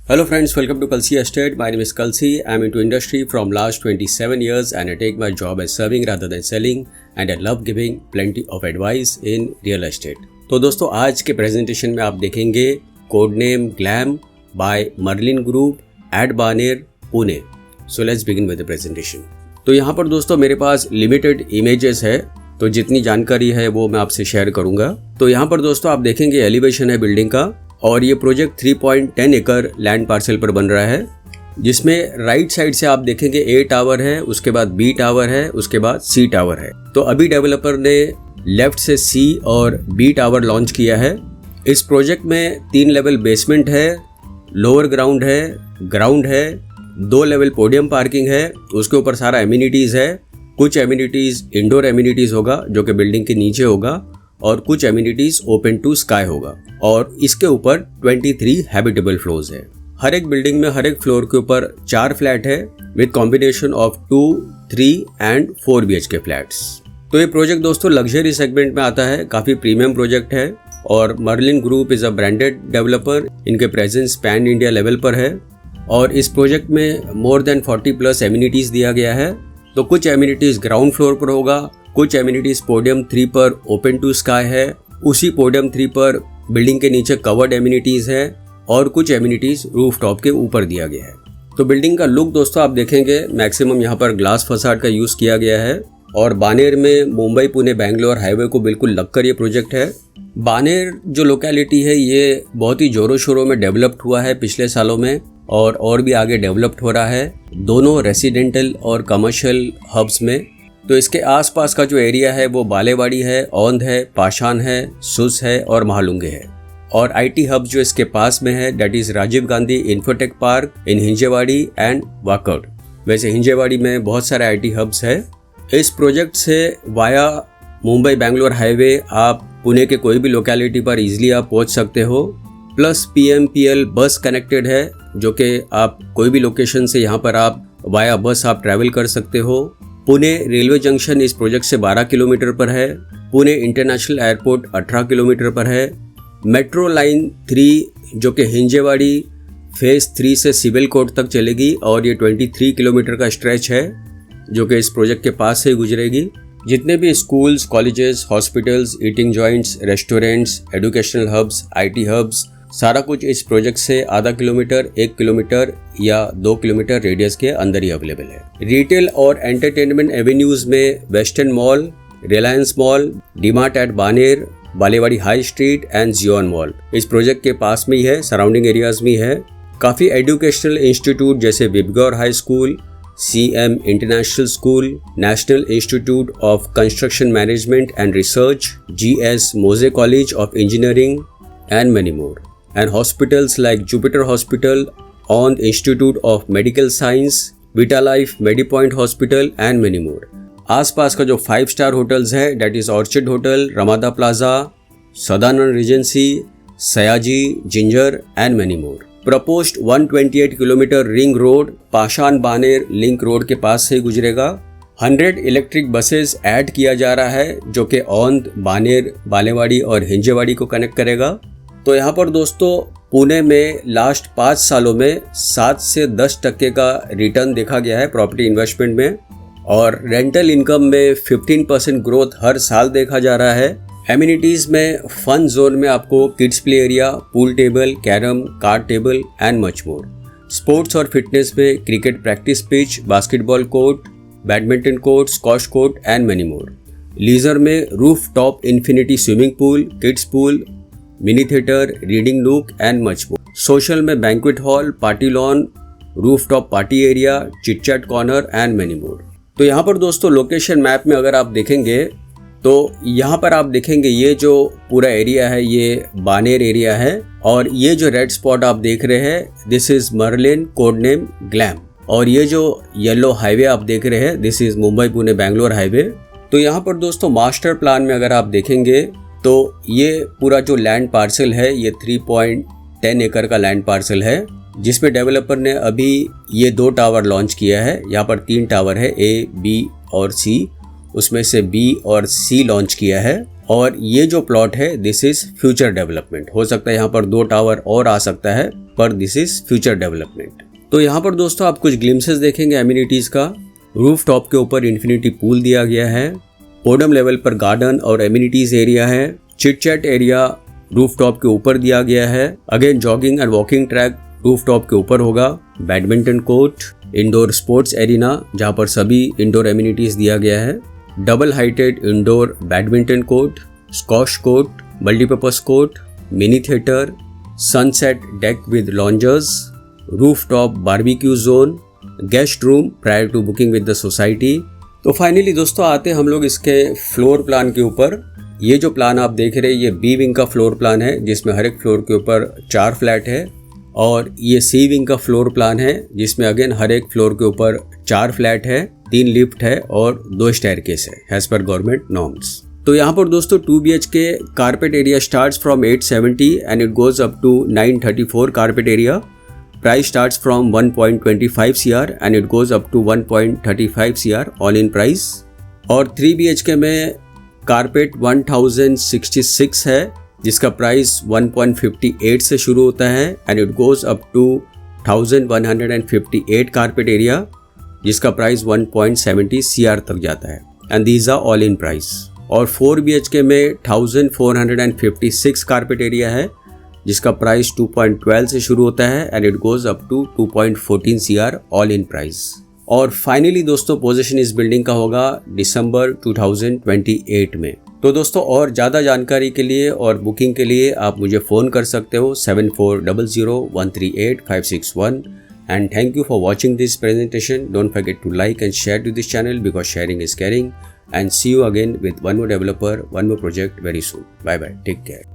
Hello friends, welcome to Kalsi Estate. My name is Kalsi. I am into industry from last 27 years and I take my job as serving rather than selling and I love giving plenty of advice in real estate. तो दोस्तों आज के presentation में आप देखेंगे code name glam by Merlin group at Baner Pune. So let's begin with the presentation. तो यहाँ पर दोस्तों मेरे पास लिमिटेड इमेजेस है, तो जितनी जानकारी है वो मैं आपसे शेयर करूंगा. तो यहाँ पर दोस्तों आप देखेंगे एलिवेशन है बिल्डिंग का और ये प्रोजेक्ट 3.10 एकड़ लैंड पार्सल पर बन रहा है, जिसमें राइट साइड से आप देखेंगे A टावर है, उसके बाद B टावर है, उसके बाद C टावर है. तो अभी डेवलपर ने लेफ्ट से C और B टावर लॉन्च किया है. इस प्रोजेक्ट में 3 लेवल बेसमेंट है, लोअर ग्राउंड है, 2 लेवल पोडियम पार्किंग है, उसके ऊपर सारा एमिनिटीज़ है. कुछ एमिनिटीज़ इंडोर एमिनिटीज़ होगा जो कि बिल्डिंग के नीचे होगा और कुछ एमिनिटीज़ ओपन टू स्काई होगा और इसके ऊपर 23 हैबिटेबल फ्लोर्स है. हर एक बिल्डिंग में हर एक फ्लोर के ऊपर 4 फ्लैट है with combination of 2, 3 and 4 BHK flats. तो ये प्रोजेक्ट दोस्तों लग्जरी सेगमेंट में आता है, काफ़ी प्रीमियम प्रोजेक्ट है और Merlin group is a branded developer. इनके प्रेजेंस पैन इंडिया लेवल पर है और इस प्रोजेक्ट में मोर देन 40+ एमिनिटीज़ दिया गया है. तो कुछ एमिनिटीज़ ग्राउंड फ्लोर पर होगा, कुछ एमिनिटीज़ पोडियम 3 पर ओपन टू स्काई है, उसी पोडियम 3 पर बिल्डिंग के नीचे कवर्ड एमिनिटीज़ है और कुछ एमिनिटीज़ रूफ टॉप के ऊपर दिया गया है. तो बिल्डिंग का लुक दोस्तों आप देखेंगे मैक्सिमम यहाँ पर ग्लास फसाड का यूज़ किया गया है और बानेर में मुंबई पुणे बेंगलोर हाईवे को बिल्कुल लगकर ये प्रोजेक्ट है. बानेर जो लोकेलिटी है ये बहुत ही ज़ोरों शोरों में डेवलप्ड हुआ है पिछले सालों में और भी आगे डेवलप्ड हो रहा है, दोनों रेसिडेंटल और कमर्शियल हब्स में. तो इसके आसपास का जो एरिया है वो बालेवाड़ी है, औंध है, पाषाण है, सुस है और महालुंगे है. और IT हब जो इसके पास में है that is Rajiv Gandhi infotech park in Hinjewadi and walkout. वैसे हिंजेवाड़ी में बहुत सारे IT हब्स है. इस प्रोजेक्ट से वाया मुंबई बेंगलोर हाईवे आप पुणे के कोई भी लोकेलिटी पर इजीली आप पहुंच सकते हो. प्लस PMPL बस कनेक्टेड है जो कि आप कोई भी लोकेशन से यहाँ पर आप वाया बस आप ट्रैवल कर सकते हो. पुणे रेलवे जंक्शन इस प्रोजेक्ट से 12 किलोमीटर पर है. पुणे इंटरनेशनल एयरपोर्ट 18 किलोमीटर पर है. मेट्रो लाइन 3 जो कि हिंजेवाड़ी फेज 3 से सिविल कोर्ट तक चलेगी और ये 23 किलोमीटर का स्ट्रेच है जो कि इस प्रोजेक्ट के पास से गुजरेगी. जितने भी schools, colleges, hospitals, eating joints, restaurants, educational hubs, IT hubs, सारा कुछ इस प्रोजेक्ट से आधा किलोमीटर, 1 किलोमीटर या 2 किलोमीटर रेडियस के अंदर ही अवेलेबल है. रिटेल और एंटरटेनमेंट एवेन्यूज में western mall, Reliance mall, DMart at Baner, Balewadi high street and Xion mall इस प्रोजेक्ट के पास में ही है, सराउंडिंग एरियाज में है. काफ़ी एजुकेशनल इंस्टीट्यूट जैसे Vibgyor high school, CM international school, national institute of construction management and research, GS Moze college of engineering and many more. And hospitals like Jupiter Hospital, Ond Institute of Medical Science, Vitalife, Medipoint Hospital and many more. आसपास का जो 5-star hotels है that is Orchid hotel, Ramada plaza, Sadanand regency, Sayaji, Ginger and many more. Proposed 128 kilometre ring road Pashan Baner link road के पास से गुजरेगा. 100 electric buses add किया जा रहा है जो कि औंध, बानेर, बालेवाड़ी और हिंजेवाड़ी को कनेक्ट करेगा. तो यहाँ पर दोस्तों पुणे में लास्ट 5 सालों में 7 से 10% का रिटर्न देखा गया है प्रॉपर्टी इन्वेस्टमेंट में और रेंटल इनकम में 15% ग्रोथ हर साल देखा जा रहा है. एमिनिटीज़ में फन जोन में आपको kids play area, pool table, carrom, card table and much more. Sports और फिटनेस में cricket practice pitch, basketball court, badminton court, squash court and many more. Leisure में roof top infinity swimming pool, kids pool, mini theatre, reading nook and much more. Social में banquet hall, party lawn, roof top party area, chitchat corner and many more. तो यहाँ पर दोस्तों location map में अगर आप देखेंगे तो यहाँ पर आप देखेंगे ये जो पूरा एरिया है ये बानेर एरिया है और ये जो रेड स्पॉट आप देख रहे हैं this is Merlin code name glam और ये जो येलो हाईवे आप देख रहे हैं this is Mumbai Pune Bangalore highway. तो यहाँ पर दोस्तों मास्टर प्लान में अगर आप देखेंगे तो ये पूरा जो लैंड पार्सल है ये 3.10 एकड़ का लैंड पार्सल है जिसमें डेवलपर ने अभी ये 2 टावर लॉन्च किया है. यहाँ पर 3 टावर है A, B और C, उसमें से B और C लॉन्च किया है और ये जो प्लॉट है दिस इज फ्यूचर डेवलपमेंट। हो सकता है यहाँ पर 2 टावर और आ सकता है, पर दिस इज फ्यूचर डेवलपमेंट। तो यहाँ पर दोस्तों आप कुछ ग्लिम्सेस देखेंगे एमिनिटीज का। रूफ टॉप के ऊपर इन्फिनिटी पूल दिया गया है। पोडम लेवल पर गार्डन और एमिनिटीज एरिया है। Chit chat area roof top के ऊपर दिया गया है। Again jogging and walking track roof top के ऊपर होगा। Badminton court, indoor sports arena जहाँ पर सभी इंडोर एमिनिटीज दिया गया है। Double heighted indoor badminton court, squash court, multipurpose court, mini theatre, sunset deck with loungers, roof top barbecue zone, guest room prior to booking with the society. तो finally दोस्तों आते हम लोग इसके फ्लोर प्लान के ऊपर। ये जो प्लान आप देख रहे हैं ये बी विंग का फ्लोर प्लान है, जिसमें हर एक फ्लोर के ऊपर 4 फ्लैट है। और ये सी विंग का फ्लोर प्लान है, जिसमें अगेन हर एक फ्लोर के ऊपर 4 फ्लैट है, 3 लिफ्ट है और 2 स्टेयरकेस है एज पर गवर्नमेंट नॉर्म्स। तो यहाँ पर दोस्तों 2 BHK carpet area starts from 870 and it goes up to 934 carpet area. Price starts from 1.25 CR and it goes up to 1.35 CR all in price. और 3 BHK में carpet 1066 है, जिसका price 1.58 से शुरू होता है and it goes up to 1158 carpet area, जिसका price 1.70 CR तक जाता है and these are all in price. और 4 BHK में 1456 कारपेट एरिया है, जिसका प्राइस 2.12 से शुरू होता है and it goes up to 2.14 CR all in price. और फाइनली दोस्तों पोजीशन इस बिल्डिंग का होगा दिसंबर 2028 में। तो दोस्तों और ज़्यादा जानकारी के लिए और बुकिंग के लिए आप मुझे फ़ोन कर सकते हो 7400138561। And thank you for watching this presentation. Don't forget to like and share to this channel because sharing is caring. And see you again with one more developer, one more project very soon. Bye bye. Take care.